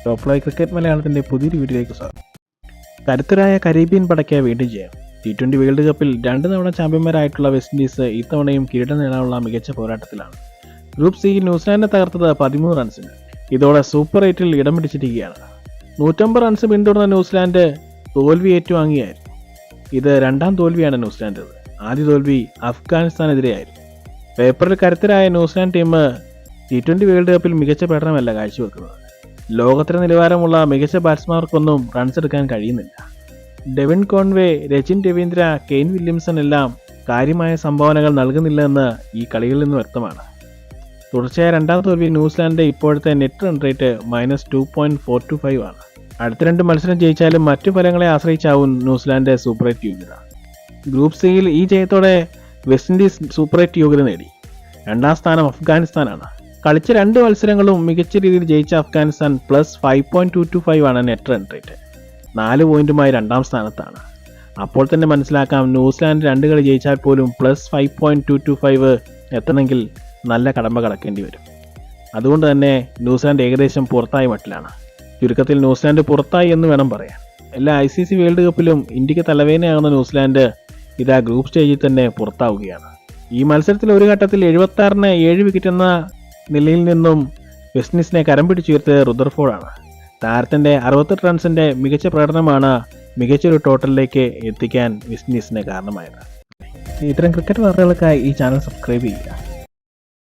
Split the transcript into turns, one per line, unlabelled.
Top live cricket മലയാളത്തിൻ്റെ പുതിയൊരു വീഡിയോയിലേക്ക് സ്വാഗതം. കരുത്തരായ കരീബിയൻ പടയ്ക്ക് വീണ്ടും ചെയ്യാം. T20 വേൾഡ് കപ്പിൽ 2 തവണ ചാമ്പ്യന്മാരായിട്ടുള്ള വെസ്റ്റ് ഇൻഡീസ് ഇത്തവണയും കിരീടം നേടാനുള്ള മികച്ച പോരാട്ടത്തിലാണ്. ഗ്രൂപ്പ് സിയിൽ ന്യൂസിലാൻഡിനെ തകർത്തത് 13 റൺസിന്. ഇതോടെ സൂപ്പർ 8-ൽ ഇടം പിടിച്ചിരിക്കുകയാണ്. 150 റൺസ് പിന്തുടർന്ന ന്യൂസിലാൻഡ് തോൽവി ഏറ്റുവാങ്ങിയായിരുന്നു. ഇത് രണ്ടാം തോൽവിയാണ് ന്യൂസിലാൻഡത്. ആദ്യ തോൽവി അഫ്ഗാനിസ്ഥാനെതിരെയായിരുന്നു. പേപ്പറിൽ കരുത്തരായ ന്യൂസിലാൻഡ് ടീം T20 വേൾഡ് കപ്പിൽ മികച്ച പ്രകടനമല്ല കാഴ്ചവെക്കുന്നത്. ലോകോത്തര നിലവാരമുള്ള മികച്ച ബാറ്റ്സ്മാർക്കൊന്നും റൺസ് എടുക്കാൻ കഴിയുന്നില്ല. Devin Conway, Rachin Ravindra, Kane Williamson എല്ലാം കാര്യമായ സംഭാവനകൾ നൽകുന്നില്ലെന്ന് ഈ കളികളിൽ നിന്ന് വ്യക്തമാണ്. തുടർച്ചയായ രണ്ടാം തോൽവി ന്യൂസിലാൻഡ് ഇപ്പോഴത്തെ നെറ്റ് റൺ റേറ്റ് -2.425 ആണ്. അടുത്ത 2 മത്സരം ജയിച്ചാലും മറ്റു ഫലങ്ങളെ ആശ്രയിച്ചാവും ന്യൂസിലാൻഡ് സൂപ്പർ 8 യോഗ്യത. ഗ്രൂപ്പ് സിയിൽ ഈ ജയത്തോടെ വെസ്റ്റ് ഇൻഡീസ് സൂപ്പർ 8 യോഗ്യത നേടി. രണ്ടാം സ്ഥാനം അഫ്ഗാനിസ്ഥാനാണ്. കളിച്ച 2 മത്സരങ്ങളും മികച്ച രീതിയിൽ ജയിച്ച അഫ്ഗാനിസ്ഥാൻ +5.225 ആണ് നെറ്റ് റൺ റേറ്റ്. 4 പോയിന്റുമായി രണ്ടാം സ്ഥാനത്താണ്. അപ്പോൾ തന്നെ മനസ്സിലാക്കാം ന്യൂസിലാൻഡ് 2 കളി ജയിച്ചാൽ പോലും +5.225 എത്തണമെങ്കിൽ നല്ല കടമ്പ കടക്കേണ്ടി വരും. അതുകൊണ്ട് തന്നെ ന്യൂസിലാൻഡ് ഏകദേശം പുറത്തായ മട്ടിലാണ്. ചുരുക്കത്തിൽ ന്യൂസിലാൻഡ് പുറത്തായി എന്ന് വേണം പറയാൻ. എല്ലാ ICC വേൾഡ് കപ്പിലും ഇന്ത്യക്ക് തലവേദനയാകുന്ന ന്യൂസിലാൻഡ് ഇതാ ഗ്രൂപ്പ് സ്റ്റേജിൽ തന്നെ പുറത്താവുകയാണ്. ഈ മത്സരത്തിൽ ഒരു ഘട്ടത്തിൽ 76-ന് 7 വിക്കറ്റ് എന്ന നിലയിൽ നിന്നും വെസ്റ്റ് ഇൻഡീസിനെ കരം പിടിച്ചുയർത്തിയത് റുദർഫോർഡാണ്. താരത്തിൻ്റെ 68 റൺസിൻ്റെ മികച്ച പ്രകടനമാണ് മികച്ചൊരു ടോട്ടലിലേക്ക് എത്തിക്കാൻ വെസ്റ്റ് ഇൻഡീസിന് കാരണമായത്. ഇത്തരം ക്രിക്കറ്റ് വാർത്തകൾക്കായി ഈ ചാനൽ സബ്സ്ക്രൈബ് ചെയ്യുക.